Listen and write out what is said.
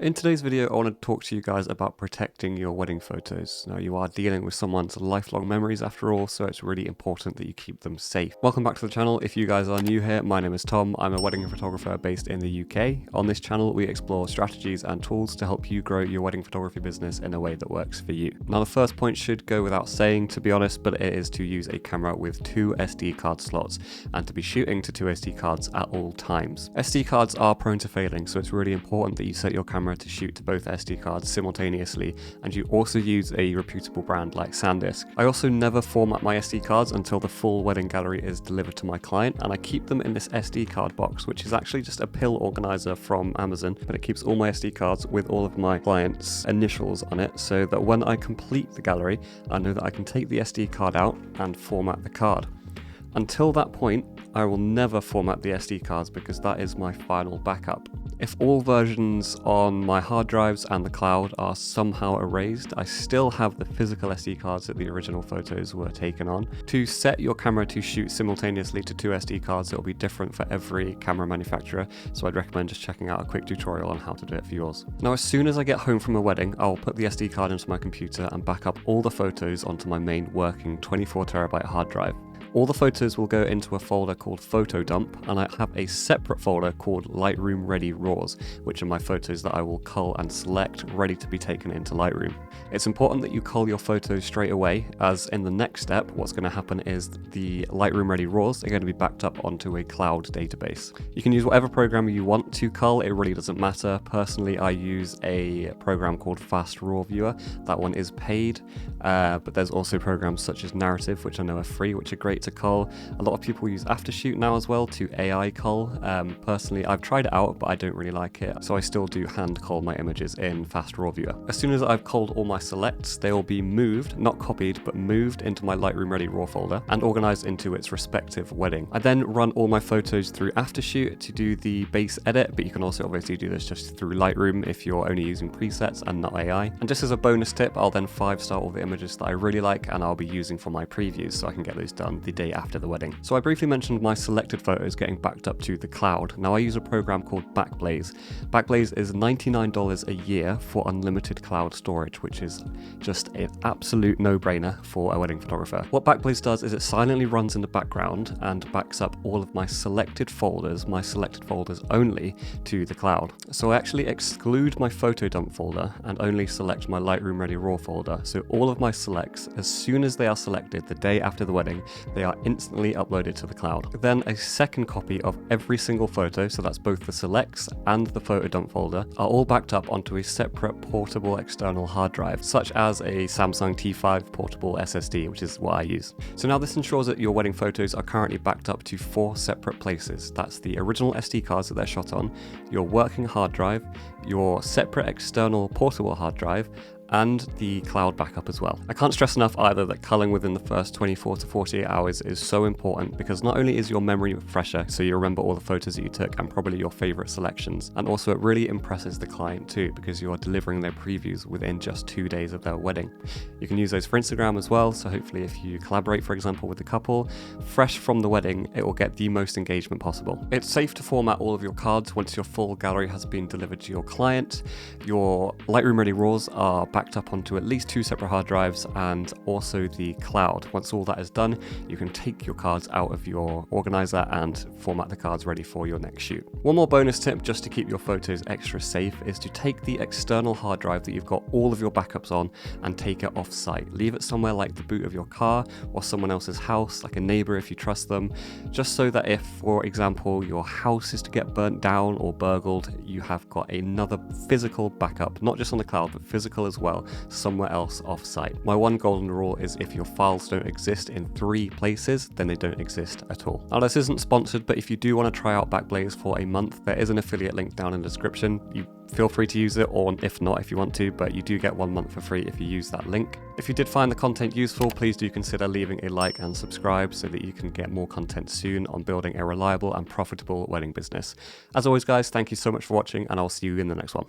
In today's video, I want to talk to you guys about protecting your wedding photos. Now, you are dealing with someone's lifelong memories after all, so it's really important that you keep them safe. Welcome back to the channel. If you guys are new here, my name is Tom. I'm a wedding photographer based in the UK. On this channel, we explore strategies and tools to help you grow your wedding photography business in a way that works for you. Now, the first point should go without saying, to be honest, but it is to use a camera with 2 SD card slots and to be shooting to 2 SD cards at all times. SD cards are prone to failing, so it's really important that you set your camera to shoot to both SD cards simultaneously, and you also use a reputable brand like SanDisk. I also never format my SD cards until the full wedding gallery is delivered to my client, and I keep them in this SD card box, which is actually just a pill organizer from Amazon, but it keeps all my SD cards with all of my clients' initials on it, so that when I complete the gallery, I know that I can take the SD card out and format the card. Until that point, I will never format the SD cards because that is my final backup. If all versions on my hard drives and the cloud are somehow erased, I still have the physical SD cards that the original photos were taken on. To set your camera to shoot simultaneously to 2 SD cards, it will be different for every camera manufacturer, so I'd recommend just checking out a quick tutorial on how to do it for yours. Now, as soon as I get home from a wedding, I'll put the SD card into my computer and back up all the photos onto my main working 24TB hard drive. All the photos will go into a folder called Photo Dump, and I have a separate folder called Lightroom Ready RAWs, which are my photos that I will cull and select ready to be taken into Lightroom. It's important that you cull your photos straight away, as in the next step, what's going to happen is the Lightroom Ready RAWs are going to be backed up onto a cloud database. You can use whatever program you want to cull, it really doesn't matter. Personally, I use a program called Fast RAW Viewer. That one is paid, but there's also programs such as Narrative, which I know are free, which are great to cull. A lot of people use Aftershoot now as well to AI cull. Personally, I've tried it out, but I don't really like it, so I still do hand cull my images in Fast RAW Viewer. As soon as I've culled all my selects, they will be moved, not copied, but moved into my Lightroom Ready RAW folder and organized into its respective wedding. I then run all my photos through Aftershoot to do the base edit, but you can also obviously do this just through Lightroom if you're only using presets and not AI. And just as a bonus tip, I'll then 5-star all the images that I really like and I'll be using for my previews so I can get those done the day after the wedding. So I briefly mentioned my selected photos getting backed up to the cloud. Now I use a program called Backblaze. Backblaze is $99 a year for unlimited cloud storage, which is just an absolute no-brainer for a wedding photographer. What Backblaze does is it silently runs in the background and backs up all of my selected folders only, to the cloud. So I actually exclude my photo dump folder and only select my Lightroom Ready RAW folder. So all of my selects, as soon as they are selected the day after the wedding, they are instantly uploaded to the cloud. Then a second copy of every single photo, so that's both the selects and the photo dump folder, are all backed up onto a separate portable external hard drive, such as a Samsung T5 portable SSD, which is what I use. So now this ensures that your wedding photos are currently backed up to 4 separate places. That's the original SD cards that they're shot on, your working hard drive, your separate external portable hard drive, and the cloud backup as well. I can't stress enough either that culling within the first 24 to 48 hours is so important, because not only is your memory fresher, so you remember all the photos that you took and probably your favorite selections, and also it really impresses the client too, because you are delivering their previews within just 2 days of their wedding. You can use those for Instagram as well, so hopefully if you collaborate, for example, with a couple, fresh from the wedding, it will get the most engagement possible. It's safe to format all of your cards once your full gallery has been delivered to your client. Your Lightroom Ready RAWs are backed up onto at least 2 separate hard drives and also the cloud. Once all that is done, you can take your cards out of your organizer and format the cards ready for your next shoot. One more bonus tip just to keep your photos extra safe is to take the external hard drive that you've got all of your backups on and take it off site. Leave it somewhere like the boot of your car or someone else's house, like a neighbor if you trust them, just so that if, for example, your house is to get burnt down or burgled, you have got another physical backup, not just on the cloud, but physical as well, somewhere else off-site. My one golden rule is if your files don't exist in 3 places, then they don't exist at all. Now this isn't sponsored, but if you do want to try out Backblaze for a month, there is an affiliate link down in the description. You feel free to use it, or if not, if you want to, but you do get 1 month for free if you use that link. If you did find the content useful, please do consider leaving a like and subscribe so that you can get more content soon on building a reliable and profitable wedding business. As always guys, thank you so much for watching, and I'll see you in the next one.